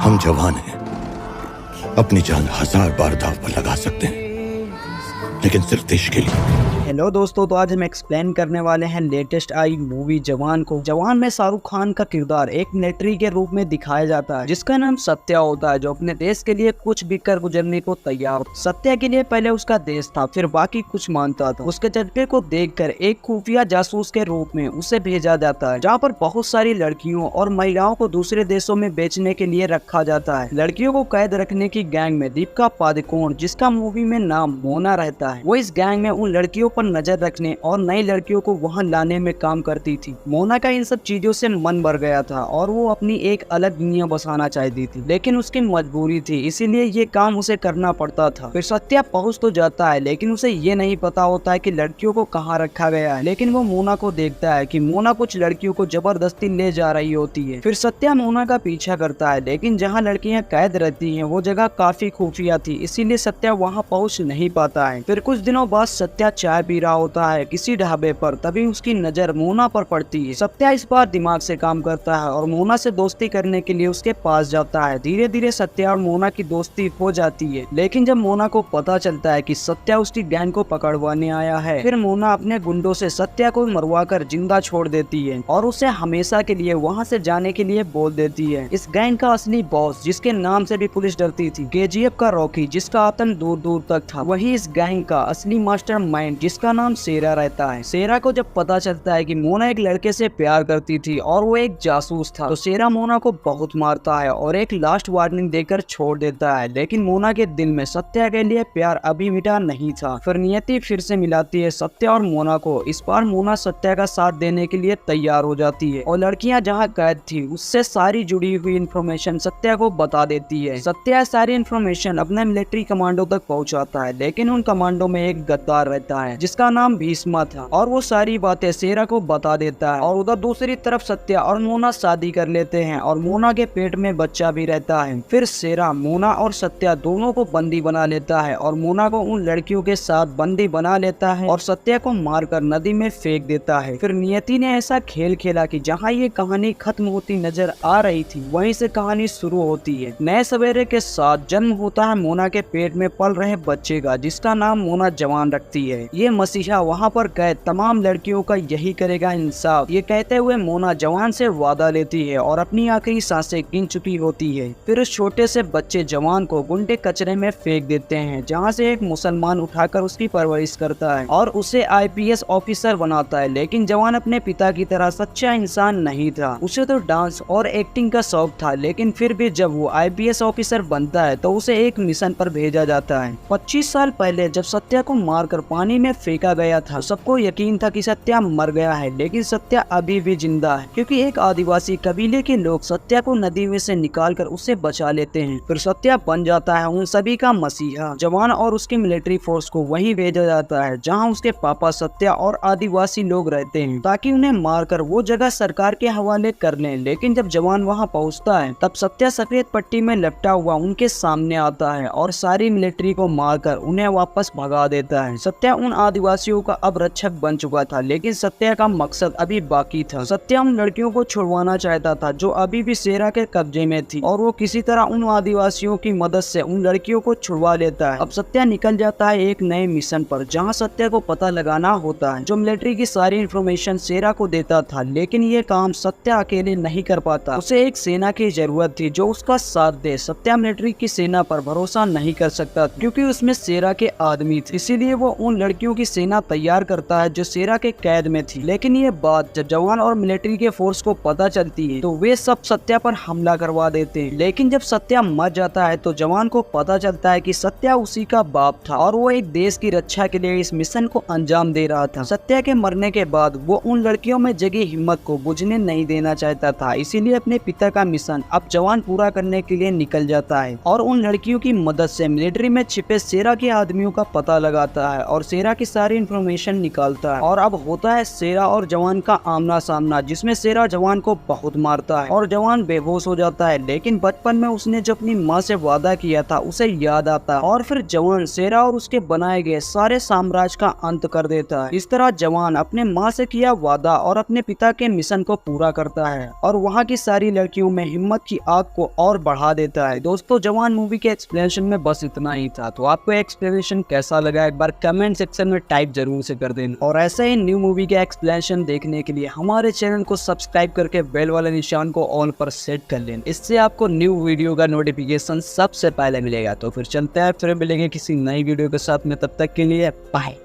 हम जवान हैं, अपनी जान 1000 बार दांव पर लगा सकते हैं, लेकिन सिर्फ देश के लिए। हेलो दोस्तों, तो आज हम एक्सप्लेन करने वाले हैं लेटेस्ट आई मूवी जवान को। जवान में शाहरुख खान का किरदार एक मिलिट्री के रूप में दिखाया जाता है जिसका नाम सत्या होता है, जो अपने देश के लिए कुछ भी कर गुजरने को तैयार होता है। सत्या के लिए पहले उसका देश था, फिर बाकी कुछ मानता था। उसके जज्बे को देखकर एक खुफिया जासूस के रूप में उसे भेजा जाता है, जहाँ पर बहुत सारी लड़कियों और महिलाओं को दूसरे देशों में बेचने के लिए रखा जाता है। लड़कियों को कैद रखने की गैंग में दीपिका पादुकोण, जिसका मूवी में नाम मोना रहता है, वो इस गैंग में उन लड़कियों पर नजर रखने और नई लड़कियों को वहां लाने में काम करती थी। मोना का इन सब चीजों से मन भर गया था और वो अपनी एक अलग दुनिया बसाना चाहती थी, लेकिन उसकी मजबूरी थी, इसीलिए ये काम उसे करना पड़ता था। फिर सत्या पहुंच तो जाता है, लेकिन उसे ये नहीं पता होता है कि लड़कियों को कहाँ रखा गया है। लेकिन वो मोना को देखता है कि मोना कुछ लड़कियों को जबरदस्ती ले जा रही होती है। फिर सत्या मोना का पीछा करता है, लेकिन जहाँ लड़कियां कैद रहती हैं वो जगह काफी खुफिया थी, इसीलिए सत्या वहाँ पहुँच नहीं पाता है। फिर कुछ दिनों बाद सत्या चाय पी रहा होता है किसी ढाबे पर, तभी उसकी नजर मोना पर पड़ती है। सत्या इस बार दिमाग से काम करता है और मोना से दोस्ती करने के लिए उसके पास जाता है। धीरे धीरे सत्या और मोना की दोस्ती हो जाती है, लेकिन जब मोना को पता चलता है कि सत्या उसकी गैंग को पकड़वाने आया है, फिर मोना अपने गुंडों से सत्या को मरवाकर जिंदा छोड़ देती है और उसे हमेशा के लिए वहाँ से जाने के लिए बोल देती है। इस गैंग का असली बॉस, जिसके नाम से भी पुलिस डरती थी, केजीएफ का रॉकी, जिसका आतंक दूर दूर तक था, वही इस गैंग का असली मास्टरमाइंड, जिसका नाम शेरा रहता है। शेरा को जब पता चलता है कि मोना एक लड़के से प्यार करती थी और वो एक जासूस था, तो शेरा मोना को बहुत मारता है और एक लास्ट वार्निंग देकर छोड़ देता है। लेकिन मोना के दिल में सत्या के लिए प्यार अभी मिटा नहीं था। फिर नियति फिर से मिलाती है सत्या और मोना को। इस बार मोना सत्या का साथ देने के लिए तैयार हो जाती है और लड़कियां जहां कैद थी उससे सारी जुड़ी हुई इन्फॉर्मेशन सत्या को बता देती है। सत्या सारी इन्फॉर्मेशन अपने मिलिट्री कमांडो तक पहुंचाता है, लेकिन उन कमांडो में एक गद्दार रहता है जिसका नाम भीष्मा था और वो सारी बातें शेरा को बता देता है। और उधर दूसरी तरफ सत्या और मोना शादी कर लेते हैं और मोना के पेट में बच्चा भी रहता है। फिर शेरा मोना और सत्या दोनों को बंदी बना लेता है और मोना को उन लड़कियों के साथ बंदी बना लेता है और सत्या को मारकर नदी में फेंक देता है। फिर नियति ने ऐसा खेल खेला कि जहाँ ये कहानी खत्म होती नजर आ रही थी, वहीं से कहानी शुरू होती है। नए सवेरे के साथ जन्म होता है मोना के पेट में पल रहे बच्चे का, जिसका नाम मोना जवान रखती है। ये मसीहा वहाँ पर कैद तमाम लड़कियों का यही करेगा इंसाफ, ये कहते हुए मोना जवान से वादा लेती है और अपनी आखिरी सांसें गिन चुकी होती है। फिर उस छोटे से बच्चे जवान को गुंडे कचरे में फेंक देते हैं, जहाँ से एक मुसलमान उठाकर उसकी परवरिश करता है और उसे आईपीएस ऑफिसर बनाता है। लेकिन जवान अपने पिता की तरह सच्चा इंसान नहीं था, उसे तो डांस और एक्टिंग का शौक था। लेकिन फिर भी जब वो आईपीएस ऑफिसर बनता है तो उसे एक मिशन पर भेजा जाता है। 25 साल पहले जब सत्या को मारकर पानी में फेंका गया था, सबको यकीन था कि सत्या मर गया है, लेकिन सत्या अभी भी जिंदा है, क्योंकि एक आदिवासी कबीले के लोग सत्या को नदी में से निकालकर उसे बचा लेते हैं। फिर सत्या बन जाता है उन सभी का मसीहा। जवान और उसकी मिलिट्री फोर्स को वहीं भेजा जाता है जहां उसके पापा सत्या और आदिवासी लोग रहते हैं, ताकि उन्हें मारकर वो जगह सरकार के हवाले कर लें। लेकिन जब जवान वहां पहुंचता है तब सत्या सफेद पट्टी में लपटा हुआ उनके सामने आता है और सारी मिलिट्री को मारकर उन्हें वापस भगा देता है। सत्या उन आदिवासियों का अब रक्षक बन चुका था, लेकिन सत्या का मकसद अभी बाकी था। सत्या उन लड़कियों को छुड़वाना चाहता था जो अभी भी शेरा के कब्जे में थी, और वो किसी तरह उन आदिवासियों की मदद से उन लड़कियों को छुड़वा लेता है। अब सत्या निकल जाता है एक नए मिशन पर, जहां सत्या को पता लगाना होता है जो मिलिट्री की सारी इन्फॉर्मेशन शेरा को देता था। लेकिन ये काम सत्या अकेले नहीं कर पाता, उसे एक सेना की जरूरत थी जो उसका साथ दे। सत्या मिलिट्री की सेना पर भरोसा नहीं कर सकता क्योंकि उसमें शेरा के आदमी थे, इसीलिए वो उन लड़कियों की सेना तैयार करता है जो शेरा के कैद में थी। लेकिन ये बात जब जवान और मिलिट्री के फोर्स को पता चलती है तो वे सब सत्या पर हमला करवा देते हैं। लेकिन जब सत्या मर जाता है तो जवान को पता चलता है कि सत्या उसी का बाप था और वो एक देश की रक्षा के लिए इस मिशन को अंजाम दे रहा था। सत्या के मरने के बाद वो उन लड़कियों में जगी हिम्मत को बुझने नहीं देना चाहता था, इसीलिए अपने पिता का मिशन अब जवान पूरा करने के लिए निकल जाता है और उन लड़कियों की मदद से मिलिट्री में छिपे शेरा के आदमियों का पता लगाता है और शेरा की की सारी इन्फॉर्मेशन निकालता है और अब होता है शेरा और जवान का आमना सामना, जिसमें शेरा जवान को बहुत मारता है और जवान बेहोश हो जाता है। लेकिन बचपन में उसने जो अपनी माँ से वादा किया था उसे याद आता है और फिर जवान शेरा और उसके बनाए गए सारे साम्राज्य का अंत कर देता है। इस तरह जवान अपने माँ से किया वादा और अपने पिता के मिशन को पूरा करता है और वहाँ की सारी लड़कियों में हिम्मत की आग को और बढ़ा देता है। दोस्तों, जवान मूवी के एक्सप्लेनेशन में बस इतना ही था। तो आपको एक्सप्लेनेशन कैसा लगा एक बार कमेंट सेक्शन में टाइप जरूर से कर देना और ऐसे ही न्यू मूवी के एक्सप्लेनेशन देखने के लिए हमारे चैनल को सब्सक्राइब करके बेल वाले निशान को ऑल पर सेट कर लेना। इससे आपको न्यू वीडियो का नोटिफिकेशन सबसे पहले मिलेगा। तो फिर चलते हैं, फिर मिलेंगे किसी नई वीडियो के साथ में। तब तक के लिए बाय।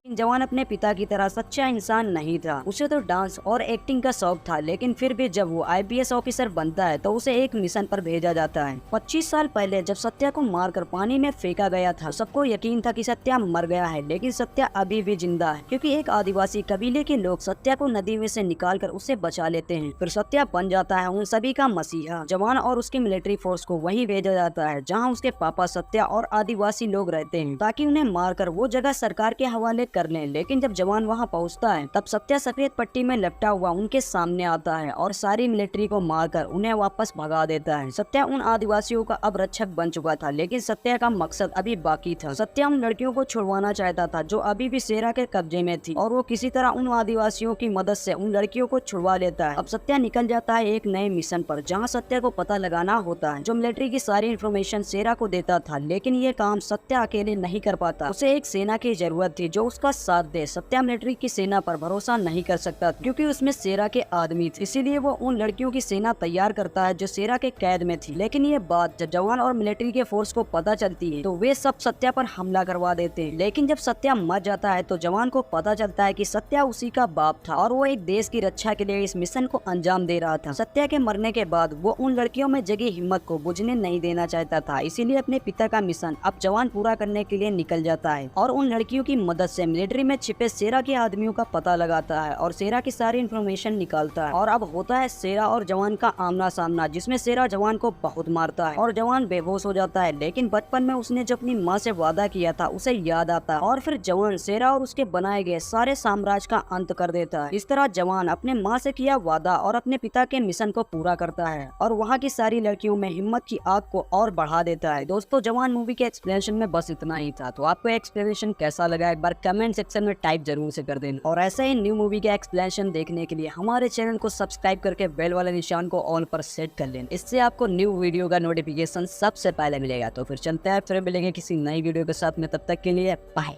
जवान अपने पिता की तरह सच्चा इंसान नहीं था। उसे तो डांस और एक्टिंग का शौक था, लेकिन फिर भी जब वो आईपीएस ऑफिसर बनता है तो उसे एक मिशन पर भेजा जाता है। 25 साल पहले जब सत्या को मारकर पानी में फेंका गया था, सबको यकीन था कि सत्या मर गया है, लेकिन सत्या अभी भी जिंदा है, क्योंकि एक आदिवासी कबीले के लोग सत्या को नदी में से निकालकर उसे बचा लेते हैं। फिर सत्या बन जाता है उन सभी का मसीहा। जवान और उसकी मिलिट्री फोर्स को वहीं भेजा जाता है जहाँ उसके पापा सत्या और आदिवासी लोग रहते हैं, ताकि उन्हें मारकर वो जगह सरकार के हवाले कर लें। लेकिन जब जवान वहां पहुंचता है तब सत्या सफेद पट्टी में लपटा हुआ उनके सामने आता है और सारी मिलिट्री को मारकर उन्हें वापस भगा देता है। सत्या उन आदिवासियों का अब रक्षक बन चुका था, लेकिन सत्या का मकसद अभी बाकी था। सत्या उन लड़कियों को छुड़वाना चाहता था जो अभी भी शेरा के कब्जे में थी, और वो किसी तरह उन आदिवासियों की मदद से उन लड़कियों को छुड़वा लेता है। अब सत्या निकल जाता है एक नए मिशन पर, जहाँ सत्या को पता लगाना होता है जो मिलिट्री की सारी इन्फॉर्मेशन शेरा को देता था। लेकिन ये काम सत्या अकेले नहीं कर पाता, उसे एक सेना की जरूरत थी जो उसका साथ दे। सत्या मिलिट्री की सेना पर भरोसा नहीं कर सकता क्योंकि उसमें शेरा के आदमी थे, इसीलिए वो उन लड़कियों की सेना तैयार करता है जो शेरा के कैद में थी। लेकिन ये बात जब जवान और मिलिट्री के फोर्स को पता चलती है तो वे सब सत्या पर हमला करवा देते हैं। लेकिन जब सत्या मर जाता है तो जवान को पता चलता है कि सत्या उसी का बाप था और वो एक देश की रक्षा के लिए इस मिशन को अंजाम दे रहा था। सत्या के मरने के बाद वो उन लड़कियों में जगी हिम्मत को बुझने नहीं देना चाहता था, इसीलिए अपने पिता का मिशन अब जवान पूरा करने के लिए निकल जाता है और उन लड़कियों की मदद से मिलिट्री में छिपे शेरा के आदमियों का पता लगाता है और शेरा की सारी इन्फॉर्मेशन निकालता है। और अब होता है शेरा और जवान का आमना सामना, जिसमें शेरा जवान को बहुत मारता है और जवान बेहोश हो जाता है। लेकिन बचपन में उसने जो अपनी माँ से वादा किया था उसे याद आता है और फिर जवान शेरा और उसके बनाए गए सारे साम्राज्य का अंत कर देता है। इस तरह जवान अपने माँ से किया वादा और अपने पिता के मिशन को पूरा करता है और वहाँ की सारी लड़कियों में हिम्मत की आग को और बढ़ा देता है। दोस्तों, जवान मूवी के एक्सप्लेनेशन में बस इतना ही था। तो आपको एक्सप्लेनेशन कैसा लगा एक बार कमेंट सेक्शन में टाइप जरूर से कर देना और ऐसे ही न्यू मूवी के एक्सप्लेनेशन देखने के लिए हमारे चैनल को सब्सक्राइब करके बेल वाले निशान को ऑल पर सेट कर लेना। इससे आपको न्यू वीडियो का नोटिफिकेशन सबसे पहले मिलेगा। तो फिर चलते हैं, फिर मिलेंगे किसी नई वीडियो के साथ में। तब तक के लिए बाय।